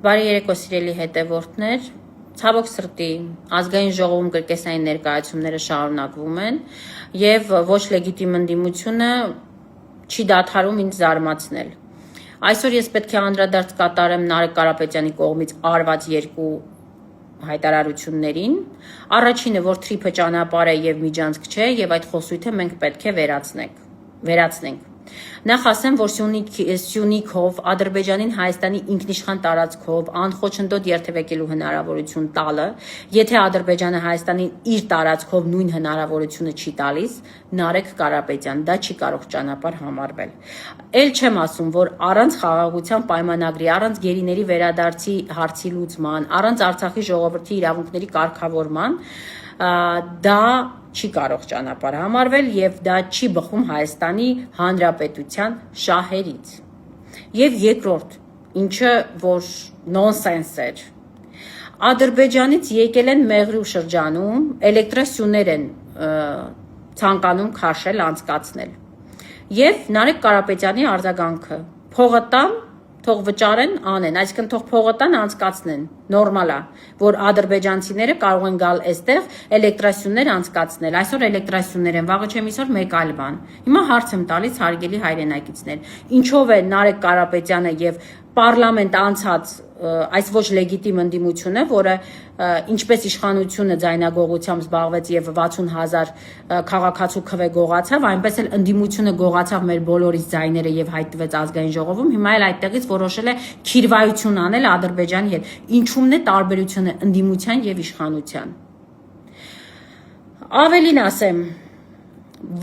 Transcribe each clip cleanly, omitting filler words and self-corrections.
Բարի երեկո սիրելի հետևորդներ, ցավոք սրտի ազգային ժողովում կրկեսային ներկայացումները շարունակվում են եւ ոչ լեգիտիմ ընդդիմությունը չի դադարում ինձ զարմացնել։ Այսօր ես պետք է անդրադարձ կատարեմ Նարեկ Կարապետյանի կողմից արված երկու հայտարարություններին։ Առաջինը, որ թրիփը ճանապարհ է եւ միջանցք չէ եւ այդ խոսույթը մենք պետք է վերացնենք։ Նախ ասեմ, որ Սյունիքով, Ադրբեջանին Հայաստանի ինքնիշխան տարածքով անխոչնդոտ երթևեկելու հնարավորություն տալը, եթե Ադրբեջանը Հայաստանին իր տարածքով նույն հնարավորությունը չի տալիս, Նարեկ Կարապետյան, դա չի կարող ճանապարհ համարվել։ Էլ չեմ ասում, որ առանց խաղաղության պայմանագրի, առանց գերիների վերադարձի հարցի լուծման, առանց Արցախի ժողովրդի իրավունքների կարգավորման, դա չի կարող ճանապարհ համարվել եւ դա չի բխում Հայաստանի Հանրապետության շահերից։ Եվ երկրորդ, ինչը որ նոնսենս էր, Ադրբեջանից եկել են Մեղրիու շրջանում, էլեկտրասյուներ են ցանկանում քաշել, անցկացնել։ Եվ Նարեկ Կարապետյանի արձագանքը՝ փողը տան, թող վճարեն, անեն, այսինքն թող փողը տան, անցկացնեն, նորմալ է, որ ադրբեջանցիները կարող են գալ այստեղ էլեկտրասյուներ անցկացնել, այսօր էլեկտրասյուներ են, վաղը չեմ իսօր մեկ այլ բան։ Հիմա հարց եմ տալիս հարգելի հայրենակիցներ, ինչով է Նարեկ Կարապետյանը եւ պարլամենտ անցած այս ոչ լեգիտիմ ընդդիմությունը, որը ինչպես իշխանությունը ձայնագողությամբ զբաղվեց եւ 60,000 քաղաքացու քվե գողացավ, այնպես էլ ընդդիմությունը գողացավ մեր բոլորիս ձայները եւ հայտնվեց ազգային ժողովում, հիմա էլ այդտեղից որոշել է քիրվայություն անել Ադրբեջանի հետ։ Ինչումն է տարբերությունը ընդդիմության եւ իշխանության։ Ավելին ասեմ,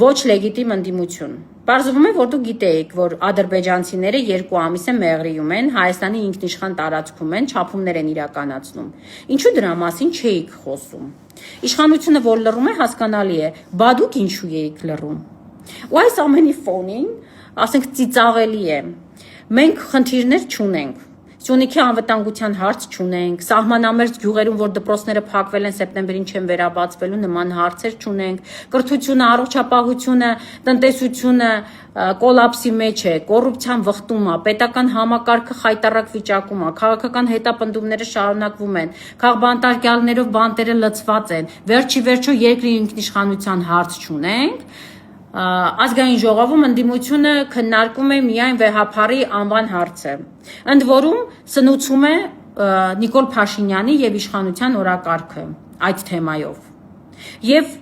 ոչ լեգիտիմ ընդդիմություն։ Պարզվում է, որ դուք գիտեիք, որ ադրբեջանցիները 2 ամիս է Մեղրիում են, Հայաստանի ինքնիշխան տարածքում են, չափումներ են իրականացնում։ Ինչու դրա մասին չէիք խոսում։ Իշխանությունը որ լռում է, հասկանալի է, բա դուք ինչու էիք լռում։ Ու այս ամենի ֆոնին, ասենք ծիծաղելի է։ Մենք խնդիրներ չունենք։ Սյունիքի անվտանգության հարց չունենք, սահմանամերձ գյուղերում, որ դպրոցները փակվել են սեպտեմբերին չեն վերաբացվելու, նման հարցեր չունենք, կրթությունը, առողջապահությունը, տնտեսությունը կոլապսի մեջ է, կոռուպցիան վխտում է, պետական համակարգը խայտառակ վիճակում է, քաղաքական հետապնդումները շարունակվում են, քաղբանտարկյալներով բանտերը լցված են, վերջի երկրի ինքնիշխանության հարց չունենք, ազգային ժողովում ընդդիմությունը քննարկում է միայն վեհափառի անվան հարցը։ Ընդ որում սնուցում է Նիկոլ Փաշինյանի եւ իշխանության օրակարգը այդ թեմայով։ Եվ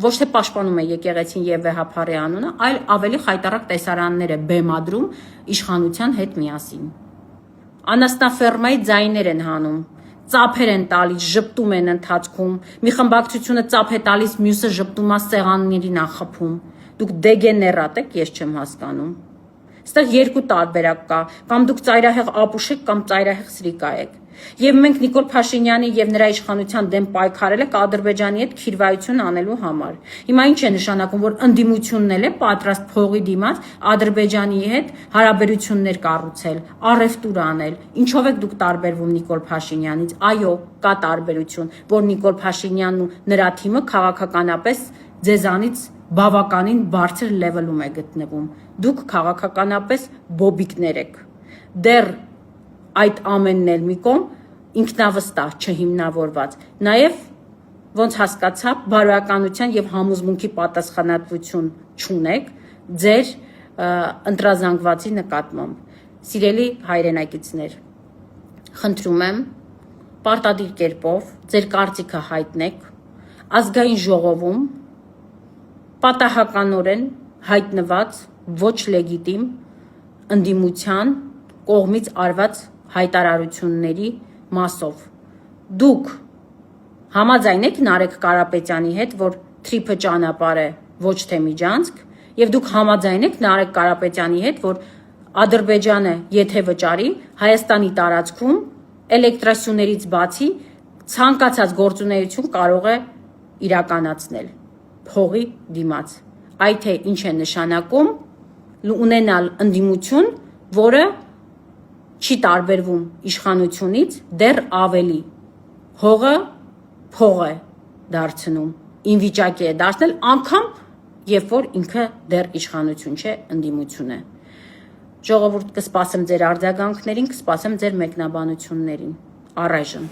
ոչ թե պաշտպանում է եկեղեցին եւ վեհափառի անունը, այլ ավելի խայտառակ տեսարաններ է բեմադրում իշխանության հետ միասին։ Անաստաֆերմայի ձայներ են հանում, ծափեր են տալիս, ժպտում են ընթացքում, մի խմբակցությունը ծափ է տալիս, մյուսը ժպտում է սեղաններին է խփում։ Դուք դեգեներատ եք, ես չեմ հասկանում։ Այստեղ երկու տարբերակ կա, կամ դուք ծայրահեղ ապուշ եք, կամ ծայրահեղ սրիկա եք։ Եվ մենք Նիկոլ Փաշինյանի եւ նրա իշխանության դեմ պայքարել ենք Ադրբեջանի հետ քիրվայություն անելու համար։ Հիմա ինչ է նշանակում, որ ընդդիմությունն էլ է պատրաստ փողի դիմաց Ադրբեջանի հետ հարաբերություններ կառուցել, առևտուր անել։ Ինչով եք դուք տարբերվում Նիկոլ Փաշինյանից։ Այո, կա տարբերություն, որ Նիկոլ Փաշինյանն ու նրա թիմը քաղաքականապես ձեզանից բավականին բարձր լեվելում է գտնվում։ Դուք քաղաքականապես բոբիկներ եք։ Դեռ այդ ամենն էլ մի կողմ ինքնավստահ չհիմնավորված, նաև ոնց հասկացա, բարոյականության եւ համոզմունքի պատասխանատվություն չունեք ձեր ընտրազանգվածի նկատմամբ։ Սիրելի հայրենակիցներ, խնդրում եմ պարտադիր կերպով ձեր կարծիքը հայտնեք ազգային ժողովում պատահականորեն հայտնված ոչ լեգիտիմ ընդդիմության կողմից արված հայտարարությունների մասով։ Դուք համաձայն եք Նարեկ Կարապետյանի հետ, որ թրիփը ճանապարհ է, ոչ թե միջանցք, եւ դուք համաձայն եք Նարեկ Կարապետյանի հետ, որ Ադրբեջանը, եթե վճարի, Հայաստանի տարածքում էլեկտրասյուներից բացի ցանկացած գործունեություն կարող է իրականացնել փողի դիմաց։ Այդ թե ինչ է նշանակում ունենալ ընդդիմություն, որը չի տարբերվում իշխանությունից, դեռ ավելի հողը փող է դարձնում, ինվիճակի է դարձնել անգամ, երբ որ ինքը դեռ իշխանություն չէ, ընդդիմություն է։ Ժողովուրդ կսպասեմ ձեր արձագանքներին, կսպասեմ ձեր մեկնաբանություններին։ Առայժմ։